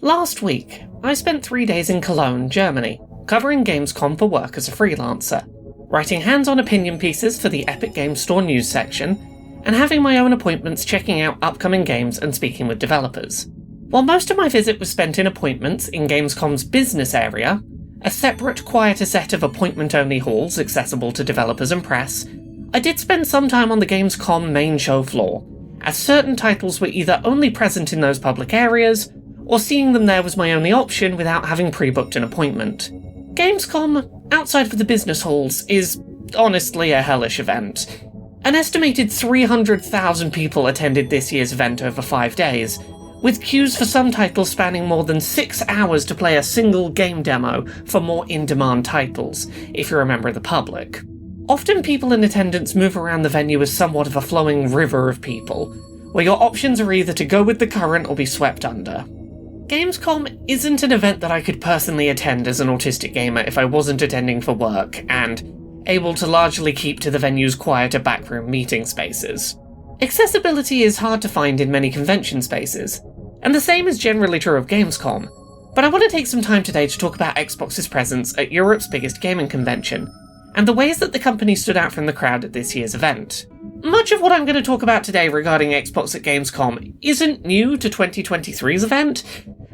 Last week, I spent 3 days in Cologne, Germany, covering Gamescom for work as a freelancer, writing hands-on opinion pieces for the Epic Games Store news section, and having my own appointments checking out upcoming games and speaking with developers. While most of my visit was spent in appointments in Gamescom's business area, a separate, quieter set of appointment-only halls accessible to developers and press, I did spend some time on the Gamescom main show floor, as certain titles were either only present in those public areas, or seeing them there was my only option without having pre-booked an appointment. Gamescom, outside of the business halls, is honestly a hellish event. An estimated 300,000 people attended this year's event over 5 days, with queues for some titles spanning more than 6 hours to play a single game demo for more in-demand titles, if you're a member of the public. Often people in attendance move around the venue as somewhat of a flowing river of people, where your options are either to go with the current or be swept under. Gamescom isn't an event that I could personally attend as an autistic gamer if I wasn't attending for work, and able to largely keep to the venue's quieter backroom meeting spaces. Accessibility is hard to find in many convention spaces, and the same is generally true of Gamescom, but I want to take some time today to talk about Xbox's presence at Europe's biggest gaming convention, and the ways that the company stood out from the crowd at this year's event. Much of what I'm going to talk about today regarding Xbox at Gamescom isn't new to 2023's event,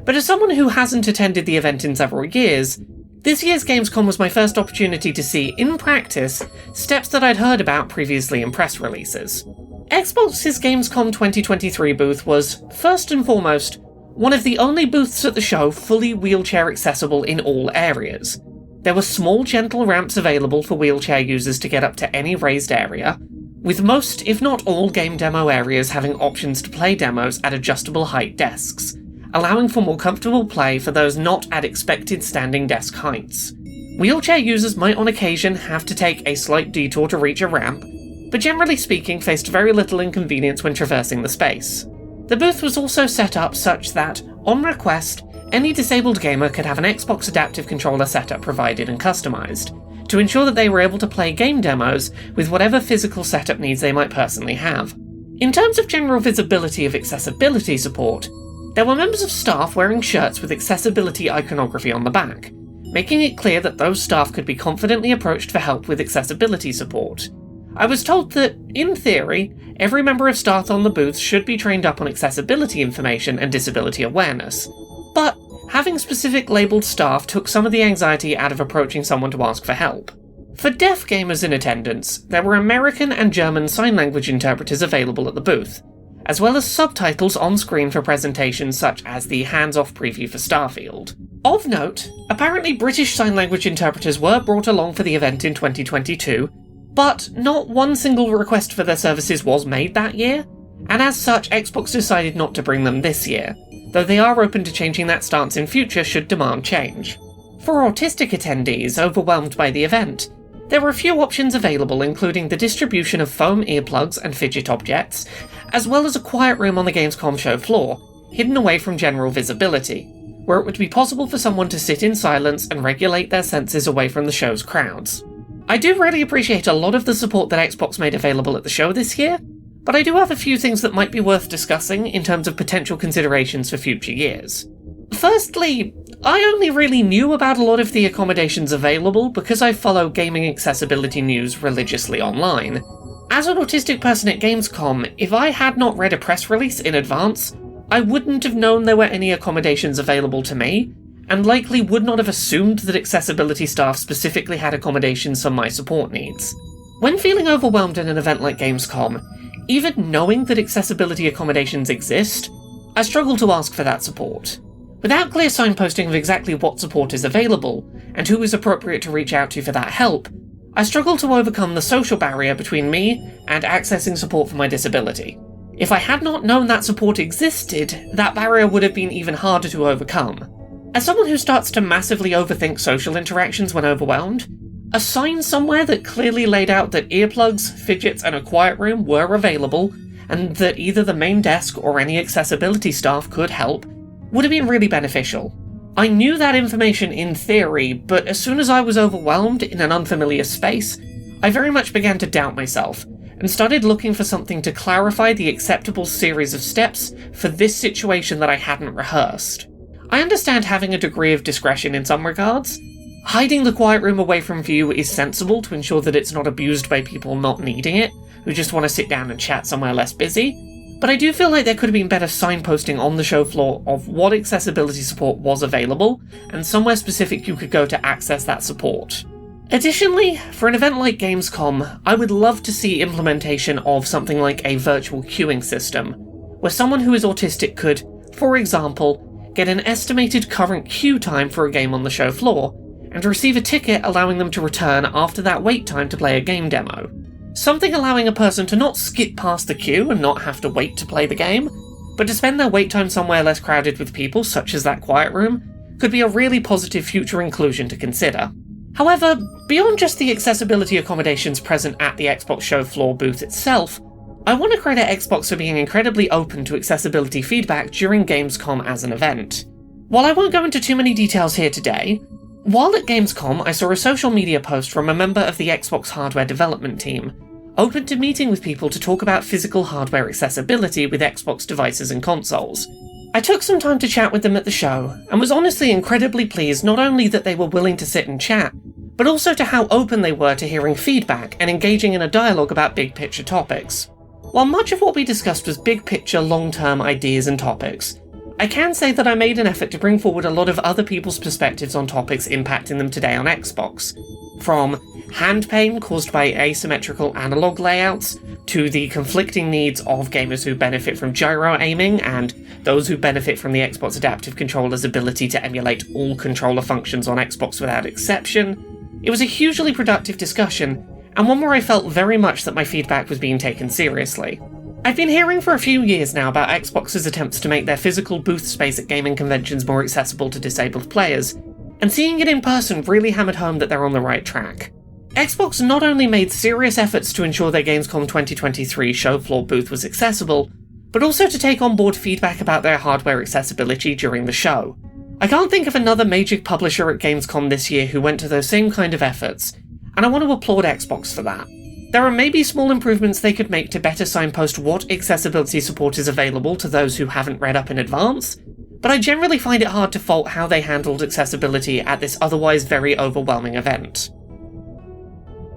but as someone who hasn't attended the event in several years, this year's Gamescom was my first opportunity to see, in practice, steps that I'd heard about previously in press releases. Xbox's Gamescom 2023 booth was, first and foremost, one of the only booths at the show fully wheelchair accessible in all areas. There were small, gentle ramps available for wheelchair users to get up to any raised area, with most, if not all, game demo areas having options to play demos at adjustable height desks, allowing for more comfortable play for those not at expected standing desk heights. Wheelchair users might on occasion have to take a slight detour to reach a ramp, but generally speaking faced very little inconvenience when traversing the space. The booth was also set up such that, on request, any disabled gamer could have an Xbox Adaptive Controller setup provided and customised, to ensure that they were able to play game demos with whatever physical setup needs they might personally have. In terms of general visibility of accessibility support, there were members of staff wearing shirts with accessibility iconography on the back, making it clear that those staff could be confidently approached for help with accessibility support. I was told that, in theory, every member of staff on the booth should be trained up on accessibility information and disability awareness, but having specific labelled staff took some of the anxiety out of approaching someone to ask for help. For deaf gamers in attendance, there were American and German sign language interpreters available at the booth, as well as subtitles on screen for presentations such as the hands-off preview for Starfield. Of note, apparently British sign language interpreters were brought along for the event in 2022, but not one single request for their services was made that year, and as such Xbox decided not to bring them this year, though they are open to changing that stance in future should demand change. For autistic attendees overwhelmed by the event, there were a few options available, including the distribution of foam earplugs and fidget objects, as well as a quiet room on the Gamescom show floor, hidden away from general visibility, where it would be possible for someone to sit in silence and regulate their senses away from the show's crowds. I do really appreciate a lot of the support that Xbox made available at the show this year, but I do have a few things that might be worth discussing in terms of potential considerations for future years. Firstly, I only really knew about a lot of the accommodations available because I follow gaming accessibility news religiously online. As an autistic person at Gamescom, if I had not read a press release in advance, I wouldn't have known there were any accommodations available to me, and likely would not have assumed that accessibility staff specifically had accommodations for my support needs. When feeling overwhelmed in an event like Gamescom, even knowing that accessibility accommodations exist, I struggle to ask for that support. Without clear signposting of exactly what support is available, and who is appropriate to reach out to for that help, I struggle to overcome the social barrier between me and accessing support for my disability. If I had not known that support existed, that barrier would have been even harder to overcome. As someone who starts to massively overthink social interactions when overwhelmed, a sign somewhere that clearly laid out that earplugs, fidgets, and a quiet room were available, and that either the main desk or any accessibility staff could help, would have been really beneficial. I knew that information in theory, but as soon as I was overwhelmed in an unfamiliar space, I very much began to doubt myself, and started looking for something to clarify the acceptable series of steps for this situation that I hadn't rehearsed. I understand having a degree of discretion in some regards. Hiding the quiet room away from view is sensible to ensure that it's not abused by people not needing it, who just want to sit down and chat somewhere less busy, but I do feel like there could have been better signposting on the show floor of what accessibility support was available, and somewhere specific you could go to access that support. Additionally, for an event like Gamescom, I would love to see implementation of something like a virtual queuing system, where someone who is autistic could, for example, get an estimated current queue time for a game on the show floor, and receive a ticket allowing them to return after that wait time to play a game demo. Something allowing a person to not skip past the queue and not have to wait to play the game, but to spend their wait time somewhere less crowded with people, such as that quiet room, could be a really positive future inclusion to consider. However, beyond just the accessibility accommodations present at the Xbox show floor booth itself, I want to credit Xbox for being incredibly open to accessibility feedback during Gamescom as an event. While I won't go into too many details here today, while at Gamescom I saw a social media post from a member of the Xbox hardware development team, open to meeting with people to talk about physical hardware accessibility with Xbox devices and consoles. I took some time to chat with them at the show, and was honestly incredibly pleased not only that they were willing to sit and chat, but also to how open they were to hearing feedback and engaging in a dialogue about big picture topics. While much of what we discussed was big picture, long-term ideas and topics, I can say that I made an effort to bring forward a lot of other people's perspectives on topics impacting them today on Xbox. From hand pain caused by asymmetrical analog layouts, to the conflicting needs of gamers who benefit from gyro aiming, and those who benefit from the Xbox Adaptive Controller's ability to emulate all controller functions on Xbox without exception. It was a hugely productive discussion, and one where I felt very much that my feedback was being taken seriously. I've been hearing for a few years now about Xbox's attempts to make their physical booth space at gaming conventions more accessible to disabled players, and seeing it in person really hammered home that they're on the right track. Xbox not only made serious efforts to ensure their Gamescom 2023 show floor booth was accessible, but also to take on board feedback about their hardware accessibility during the show. I can't think of another major publisher at Gamescom this year who went to those same kind of efforts, and I want to applaud Xbox for that. There are maybe small improvements they could make to better signpost what accessibility support is available to those who haven't read up in advance, but I generally find it hard to fault how they handled accessibility at this otherwise very overwhelming event.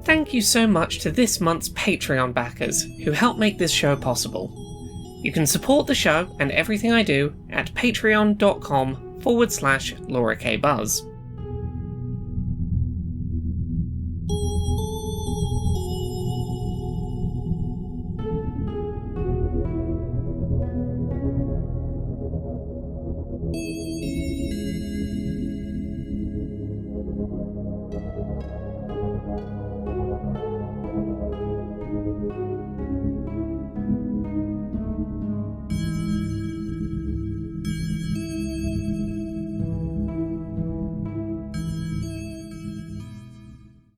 Thank you so much to this month's Patreon backers who help make this show possible. You can support the show and everything I do at patreon.com/LauraKBuzz.